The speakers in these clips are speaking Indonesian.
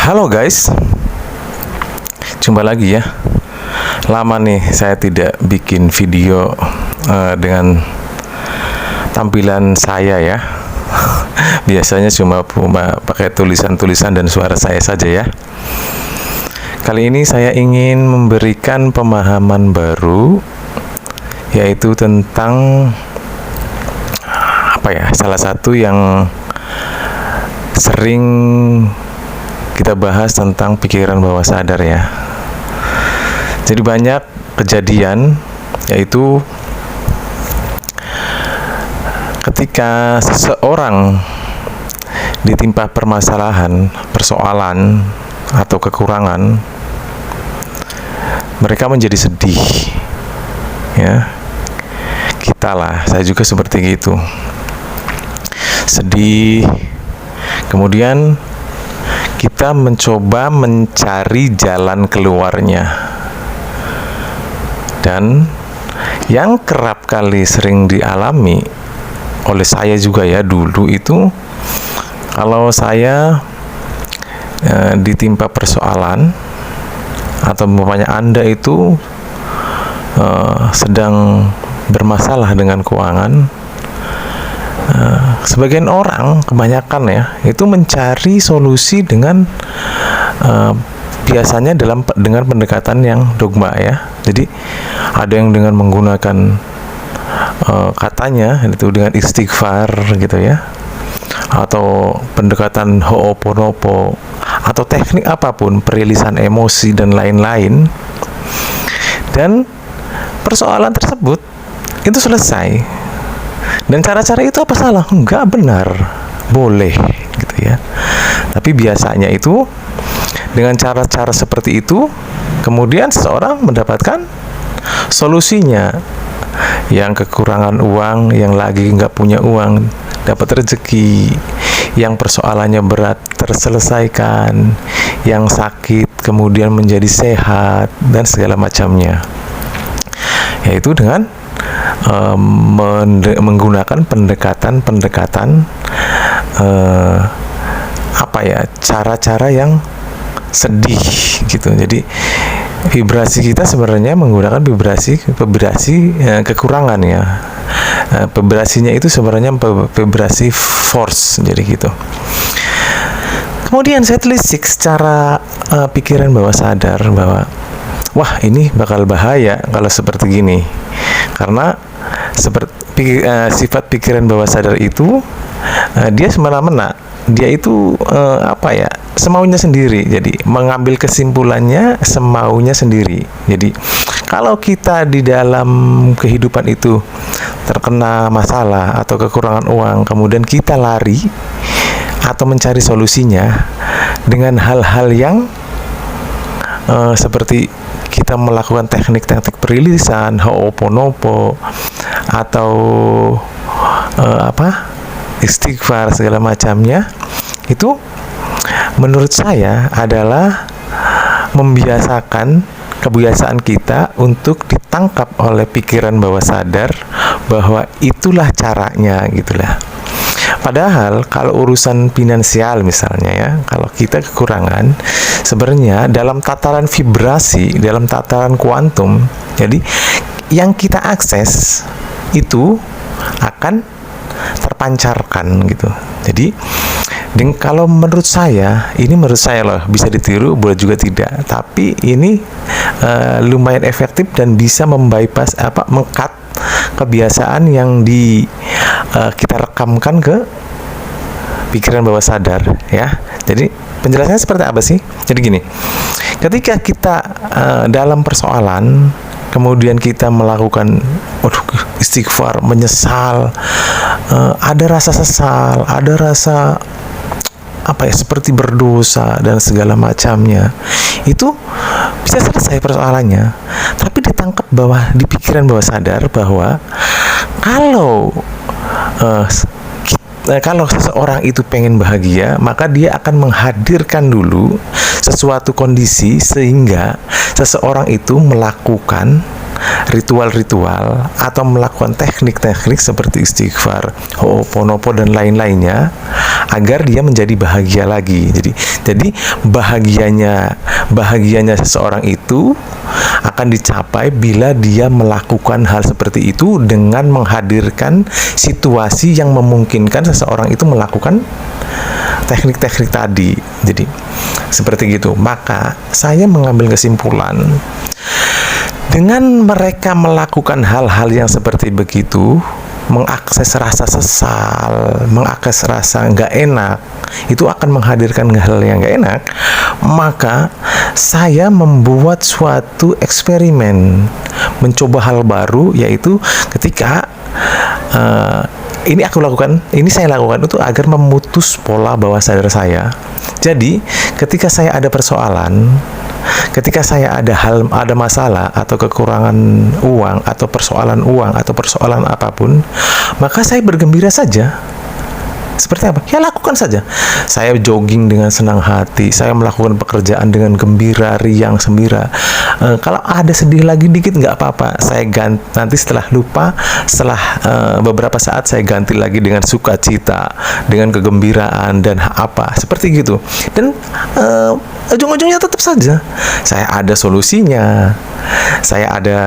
Halo guys, jumpa lagi ya. Lama nih saya tidak bikin video dengan tampilan saya ya. Biasanya cuma pakai tulisan-tulisan dan suara saya saja ya. Kali ini saya ingin memberikan pemahaman baru, yaitu tentang salah satu yang sering kita bahas tentang pikiran bawah sadar ya. Jadi banyak kejadian, yaitu ketika seseorang ditimpa permasalahan, persoalan atau kekurangan, mereka menjadi sedih ya. Saya juga seperti itu, sedih. Kemudian kita mencoba mencari jalan keluarnya. Dan yang kerap kali sering dialami oleh saya juga ya dulu itu, kalau saya ditimpa persoalan atau umpamanya Anda itu sedang bermasalah dengan keuangan, sebagian orang, kebanyakan ya, itu mencari solusi dengan biasanya dengan pendekatan yang dogma ya. Jadi ada yang dengan menggunakan katanya itu dengan istighfar gitu ya, atau pendekatan ho'oponopo, atau teknik apapun, perilisan emosi dan lain-lain, dan persoalan tersebut itu selesai. Dan cara-cara itu apa salah? Enggak, benar, boleh gitu ya. Tapi biasanya itu dengan cara-cara seperti itu, kemudian seseorang mendapatkan solusinya. Yang kekurangan uang, yang lagi nggak punya uang, dapat rezeki. Yang persoalannya berat terselesaikan, yang sakit kemudian menjadi sehat, dan segala macamnya. Yaitu dengan menggunakan pendekatan-pendekatan cara-cara yang sedih gitu. Jadi vibrasi kita sebenarnya menggunakan vibrasi kekurangan ya. Vibrasinya itu sebenarnya vibrasi force, jadi gitu. Kemudian saya telisik secara pikiran bawah sadar bahwa wah, ini bakal bahaya kalau seperti gini. Karena sifat pikiran bawah sadar itu dia semena-mena, dia itu semaunya sendiri. Jadi mengambil kesimpulannya semaunya sendiri. Jadi kalau kita di dalam kehidupan itu terkena masalah atau kekurangan uang, kemudian kita lari atau mencari solusinya dengan hal-hal yang seperti kita melakukan teknik-teknik perilisan, ho'oponopo, atau istighfar segala macamnya, itu menurut saya adalah membiasakan kebiasaan kita untuk ditangkap oleh pikiran bawah sadar bahwa itulah caranya gitulah. Padahal kalau urusan finansial misalnya ya, kalau kita kekurangan, sebenarnya dalam tataran vibrasi, dalam tataran kuantum, jadi yang kita akses itu akan terpancarkan gitu. Jadi kalau menurut saya, ini menurut saya loh, bisa ditiru, boleh juga tidak. Tapi ini lumayan efektif dan bisa meng-cut kebiasaan yang kita rekamkan ke pikiran bawah sadar ya. Jadi penjelasannya seperti apa sih? Jadi gini, ketika kita dalam persoalan, kemudian kita melakukan istighfar, menyesal, ada rasa sesal, ada rasa seperti berdosa dan segala macamnya, itu bisa selesai persoalannya. Tapi ditangkap di pikiran bawah sadar bahwa kalau seseorang itu pengen bahagia, maka dia akan menghadirkan dulu sesuatu kondisi sehingga seseorang itu melakukan ritual-ritual atau melakukan teknik-teknik seperti istighfar, ho'oponopo dan lain-lainnya agar dia menjadi bahagia lagi. Jadi bahagianya seseorang itu akan dicapai bila dia melakukan hal seperti itu dengan menghadirkan situasi yang memungkinkan seseorang itu melakukan teknik-teknik tadi. Jadi seperti gitu. Maka saya mengambil kesimpulan, dengan mereka melakukan hal-hal yang seperti begitu, mengakses rasa sesal, mengakses rasa nggak enak, itu akan menghadirkan hal yang nggak enak. Maka saya membuat suatu eksperimen, mencoba hal baru, yaitu ketika ini saya lakukan itu agar memutus pola bawah sadar saya. Jadi, ketika saya ada persoalan, ketika saya ada masalah atau kekurangan uang atau persoalan apapun, maka saya bergembira saja. Seperti apa? Ya lakukan saja. Saya jogging dengan senang hati, saya melakukan pekerjaan dengan gembira, riang, sembira. Kalau ada sedih lagi dikit nggak apa-apa. Saya nanti setelah beberapa saat saya ganti lagi dengan sukacita, dengan kegembiraan dan apa seperti gitu. Dan ujung-ujungnya tetap saja saya ada solusinya. Saya ada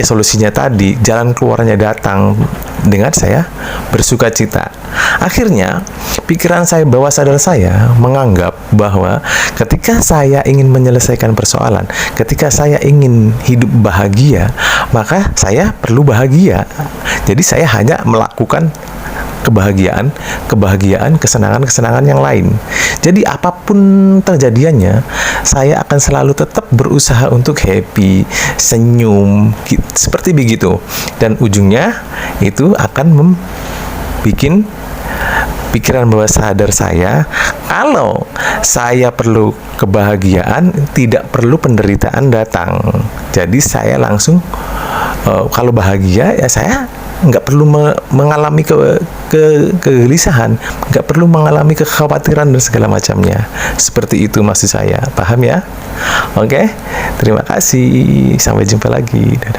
solusinya tadi, jalan keluarnya datang dengan saya bersukacita. Akhirnya, pikiran saya, bawah sadar saya menganggap bahwa ketika saya ingin menyelesaikan persoalan, ketika saya ingin hidup bahagia, maka saya perlu bahagia. Jadi saya hanya melakukan kebahagiaan, kesenangan yang lain. Jadi apapun terjadiannya, saya akan selalu tetap berusaha untuk happy, senyum, seperti begitu. Dan ujungnya itu akan membuat pikiran bawah sadar saya, kalau saya perlu kebahagiaan, tidak perlu penderitaan datang. Jadi saya langsung kalau bahagia, ya saya nggak perlu mengalami kegelisahan, nggak perlu mengalami kekhawatiran dan segala macamnya. Seperti itu maksud saya. Paham ya? Oke, terima kasih. Sampai jumpa lagi. Dadah.